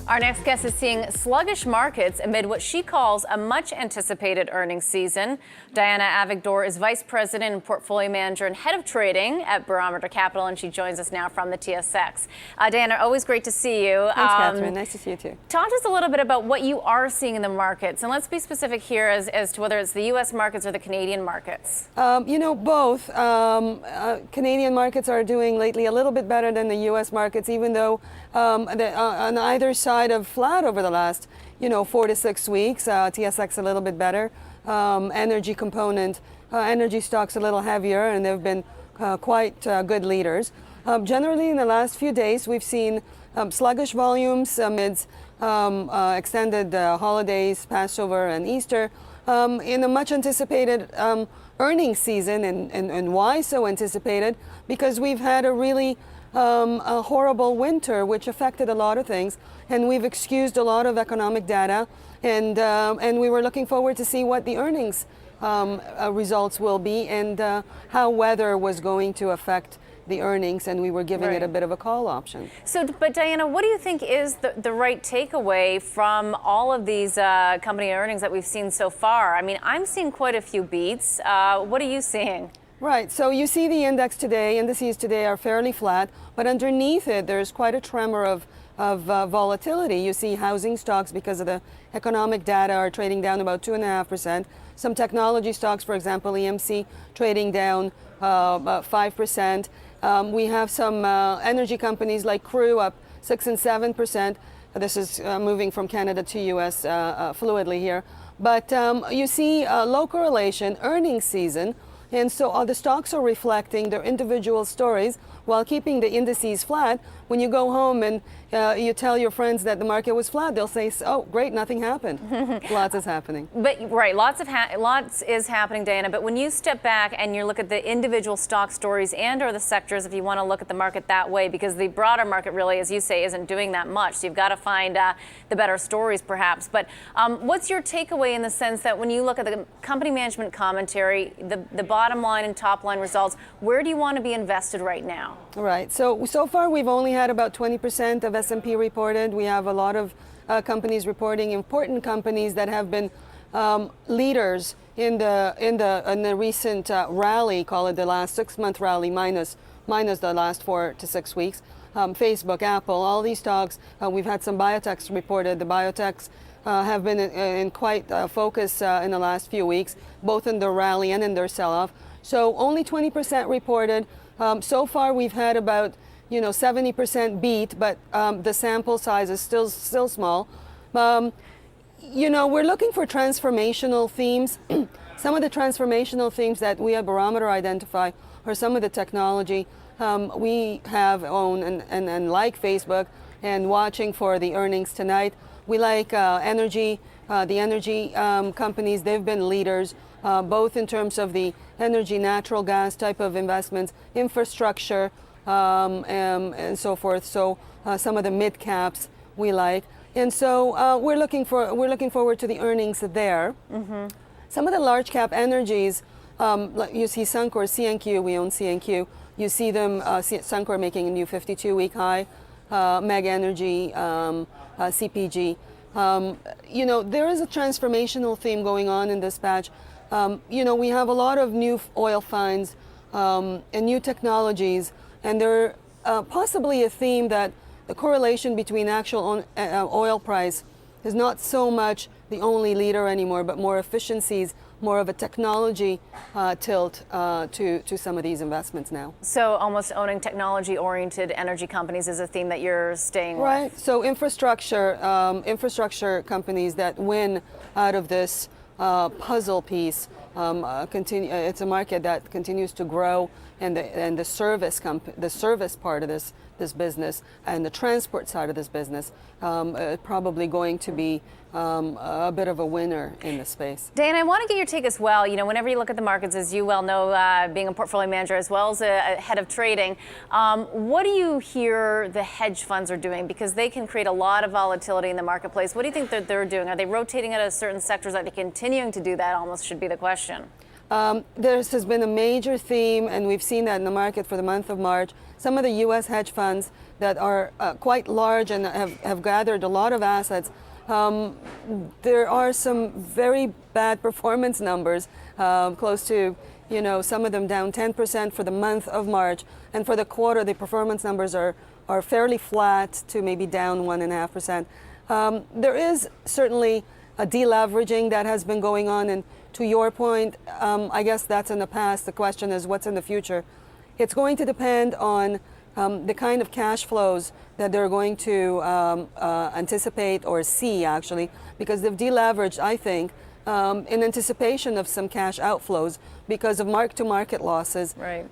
Our next guest is seeing sluggish markets amid what she calls a much-anticipated earnings season. Diana Avigdor is Vice President and Portfolio Manager and Head of Trading at Barometer Capital, and she joins us now from the TSX. Diana, always great to see you. Thanks, Catherine. Nice to see you, too. Talk to us a little bit about what you are seeing in the markets, and let's be specific here as to whether it's the U.S. markets or the Canadian markets. Both. Canadian markets are doing lately a little bit better than the U.S. markets, even though on either side of flat over the last, 4 to 6 weeks. TSX a little bit better. Energy component, energy stocks a little heavier, and they've been quite good leaders. Generally, in the last few days, we've seen sluggish volumes amidst extended holidays, Passover and Easter, in a much anticipated earnings season. And why so anticipated? Because we've had a really a horrible winter, which affected a lot of things, and we've excused a lot of economic data, and we were looking forward to see what the earnings results will be, and how weather was going to affect the earnings, and we were giving it a bit of a call option. So, but Diana, what do you think is the right takeaway from all of these company earnings that we've seen so far? I mean, I'm seeing quite a few beats. What are you seeing? Right, so you see the indices today are fairly flat, but underneath it there's quite a tremor of volatility. You see housing stocks, because of the economic data, are trading down about 2.5%. Some technology stocks, for example, EMC, trading down about 5%. We have some energy companies like Crew up 6 and 7%. This is moving from Canada to US fluidly here. But you see low correlation, earnings season. And so the stocks are reflecting their individual stories while keeping the indices flat. When you go home and you tell your friends that the market was flat, they'll say, oh, great, nothing happened. Lots is happening. But right, lots is happening, Diana. But when you step back and you look at the individual stock stories and or the sectors, if you want to look at the market that way, because the broader market really, as you say, isn't doing that much. So you've got to find the better stories, perhaps. But what's your takeaway in the sense that when you look at the company management commentary, the bottom line and top line results, where do you want to be invested right now? Right. So far we've only had about 20% of S&P reported. We have a lot of companies reporting, important companies that have been leaders in the recent rally, call it the last 6-month rally minus the last 4 to 6 weeks. Facebook, Apple, all these stocks. We've had some biotechs reported. The biotechs have been in quite focus in the last few weeks, both in their rally and in their sell-off. So only 20% reported. So far we've had about 70% beat, but the sample size is still small. We're looking for transformational themes. Some of the transformational themes that we at Barometer identify are some of the technology we have owned and like Facebook, and watching for the earnings tonight. We like energy, the energy companies. They've been leaders, both in terms of the energy, natural gas type of investments, infrastructure, and so forth. So some of the mid caps we like, and so we're looking forward to the earnings there. Mm-hmm. Some of the large cap energies, you see Suncor, CNQ. We own CNQ. You see them, Suncor making a new 52-week high. Meg Energy, CPG. There is a transformational theme going on in this patch. We have a lot of new oil finds and new technologies, and there possibly a theme that the correlation between actual oil price is not so much the only leader anymore, but more efficiencies, more of a technology tilt to some of these investments now. So almost owning technology-oriented energy companies is a theme that you're staying right. with. So infrastructure companies that win out of this puzzle piece. It's a market that continues to grow, and the service part of this business and the transport side of this business probably going to be a bit of a winner in the space. Dan, I want to get your take as well. Whenever you look at the markets, as you well know, being a portfolio manager as well as a head of trading, what do you hear the hedge funds are doing? Because they can create a lot of volatility in the marketplace. What do you think that they're doing? Are they rotating out of certain sectors? Are they continuing to do that? Almost should be the question. There has been a major theme, and we've seen that in the market for the month of March. Some of the U.S. hedge funds that are quite large and have gathered a lot of assets, there are some very bad performance numbers, close to, some of them down 10% for the month of March, and for the quarter, the performance numbers are fairly flat to maybe down 1.5%. There is certainly a deleveraging that has been going on, and to your point, I guess that's in the past. The question is, what's in the future? It's going to depend on the kind of cash flows that they're going to anticipate or see, actually, because they've deleveraged, I think, in anticipation of some cash outflows because of mark-to-market losses. Right.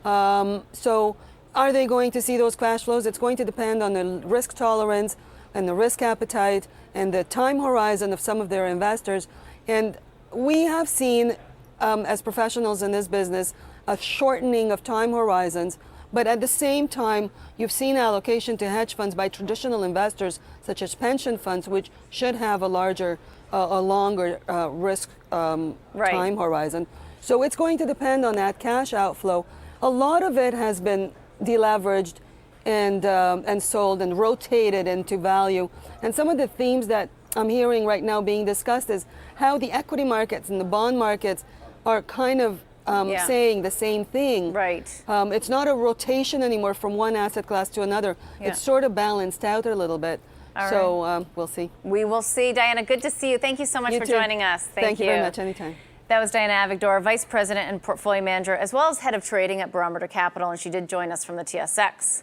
So are they going to see those cash flows? It's going to depend on the risk tolerance and the risk appetite and the time horizon of some of their investors. And we have seen, as professionals in this business, a shortening of time horizons. But at the same time, you've seen allocation to hedge funds by traditional investors, such as pension funds, which should have a longer risk time horizon. So it's going to depend on that cash outflow. A lot of it has been deleveraged and sold and rotated into value. And some of the themes that I'm hearing right now being discussed is how the equity markets and the bond markets are kind of saying the same thing. Right. It's not a rotation anymore from one asset class to another. Yeah. It's sort of balanced out a little bit. All so right. We'll see. We will see. Diana, good to see you. Thank you so much for joining us. Thank you very much. Anytime. That was Diana Avigdor, Vice President and Portfolio Manager, as well as Head of Trading at Barometer Capital, and she did join us from the TSX.